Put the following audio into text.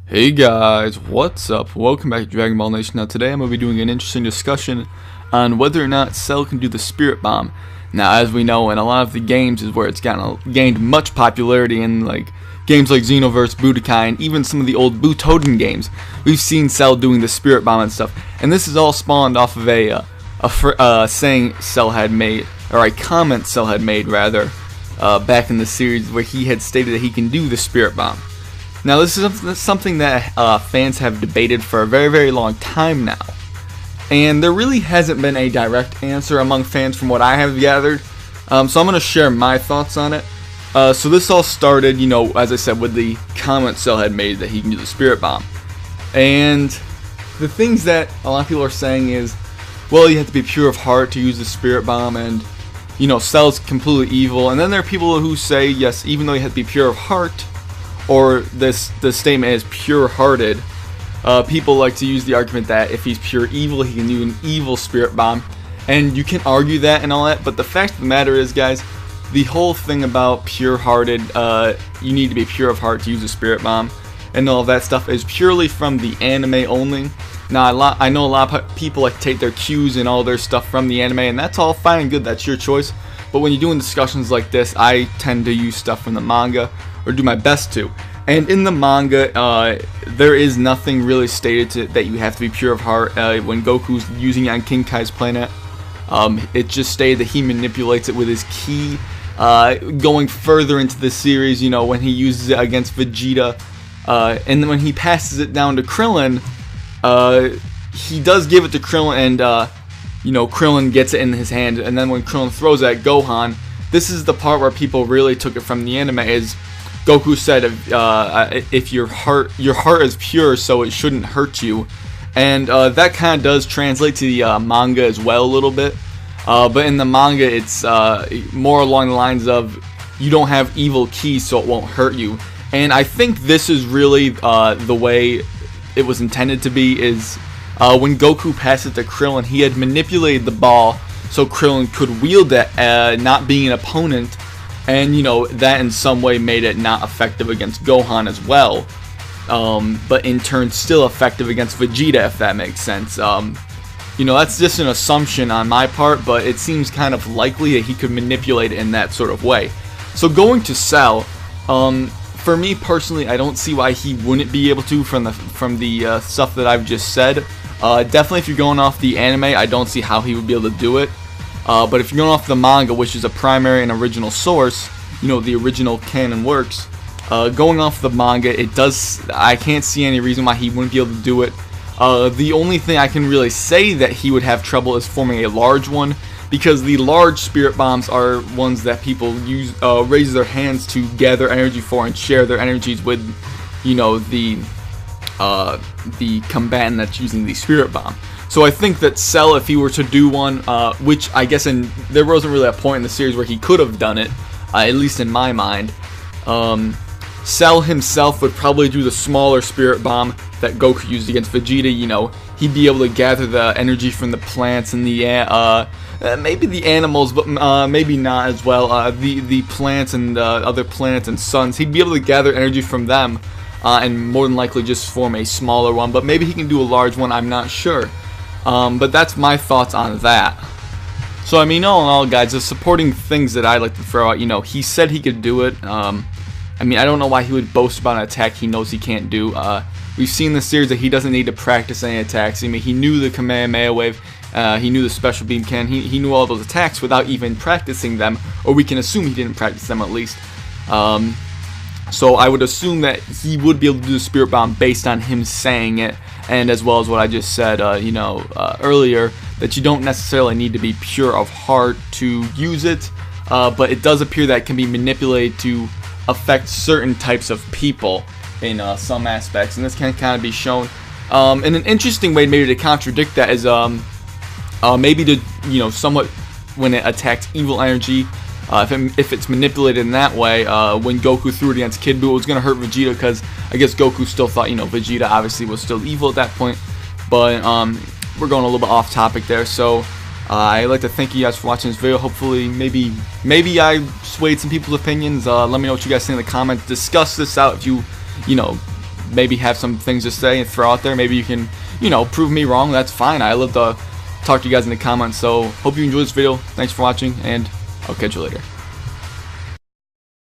Hey guys, what's up? Welcome back to Dragon Ball Nation. Now today I'm going to be doing an interesting discussion on whether or not Cell can do the Spirit Bomb. Now as we know, in a lot of the games is where it's gained much popularity in games like Xenoverse, Budokai, and even some of the old Butoden games. We've seen Cell doing the Spirit Bomb and stuff, and this is all spawned off of a saying Cell had made, or a comment Cell had made rather, back in the series where he had stated that he can do the Spirit Bomb. Now this is something that fans have debated for a very, very long time now. And there really hasn't been a direct answer among fans from what I have gathered. So I'm going to share my thoughts on it. So this all started, as I said, with the comment Cell had made that he can do the Spirit Bomb. And the things that a lot of people are saying is, well, you have to be pure of heart to use the Spirit Bomb, and, Cell's completely evil. And then there are people who say, yes, even though you have to be pure of heart, or the statement is pure-hearted, people like to use the argument that if he's pure evil, he can do an evil Spirit Bomb. And you can argue that and all that, but the fact of the matter is, guys, the whole thing about pure-hearted, you need to be pure of heart to use a Spirit Bomb, and all of that stuff is purely from the anime only. Now, I know a lot of people like to take their cues and all their stuff from the anime, and that's all fine and good, that's your choice. But when you're doing discussions like this, I tend to use stuff from the manga, or do my best to. And in the manga, there is nothing really stated that you have to be pure of heart. When Goku's using it on King Kai's planet, it just stated that he manipulates it with his ki. Going further into the series, when he uses it against Vegeta, and then when he passes it down to Krillin, he does give it to Krillin, and Krillin gets it in his hand. And then when Krillin throws it at Gohan, this is the part where people really took it from the anime. Is Goku said, if your heart is pure, so it shouldn't hurt you. And that kind of does translate to the manga as well a little bit. But in the manga, it's more along the lines of, you don't have evil ki, so it won't hurt you. And I think this is really the way it was intended to be, is when Goku passed it to Krillin, he had manipulated the ball so Krillin could wield it, not being an opponent. And, that in some way made it not effective against Gohan as well. But in turn still effective against Vegeta, if that makes sense. That's just an assumption on my part, but it seems kind of likely that he could manipulate it in that sort of way. So going to Cell, for me personally, I don't see why he wouldn't be able to from the stuff that I've just said. Definitely if you're going off the anime, I don't see how he would be able to do it. But if you're going off the manga, which is a primary and original source, the original canon works, going off the manga, I can't see any reason why he wouldn't be able to do it. The only thing I can really say that he would have trouble is forming a large one, because the large Spirit Bombs are ones that people raise their hands to gather energy for and share their energies with, the combatant that's using the Spirit Bomb. So I think that Cell, if he were to do one, which I guess there wasn't really a point in the series where he could have done it, at least in my mind, Cell himself would probably do the smaller Spirit Bomb that Goku used against Vegeta. He'd be able to gather the energy from the plants and the maybe the animals, but maybe not as well. The plants and other planets and suns, he'd be able to gather energy from them, and more than likely just form a smaller one. But maybe he can do a large one, I'm not sure. But that's my thoughts on that. So all in all, guys, the supporting things that I'd like to throw out, he said he could do it. I don't know why he would boast about an attack he knows he can't do. We've seen in the series that he doesn't need to practice any attacks. He knew the Kamehameha Wave, he knew the Special Beam Cannon, he knew all those attacks without even practicing them, or we can assume he didn't practice them at least. So I would assume that he would be able to do the Spirit Bomb based on him saying it, and as well as what I just said, earlier, that you don't necessarily need to be pure of heart to use it, but it does appear that it can be manipulated to affect certain types of people in some aspects, and this can kind of be shown. And an interesting way maybe to contradict that is maybe to, somewhat when it attacks evil energy, if it's manipulated in that way, when Goku threw it against Kid Buu, it was going to hurt Vegeta, because I guess Goku still thought, Vegeta obviously was still evil at that point. But we're going a little bit off topic there, so I'd like to thank you guys for watching this video. Hopefully, maybe I swayed some people's opinions. Let me know what you guys think in the comments. Discuss this out if you maybe have some things to say and throw out there. Maybe you can, you know, prove me wrong. That's fine. I love to talk to you guys in the comments. So hope you enjoyed this video. Thanks for watching, and I'll catch you later.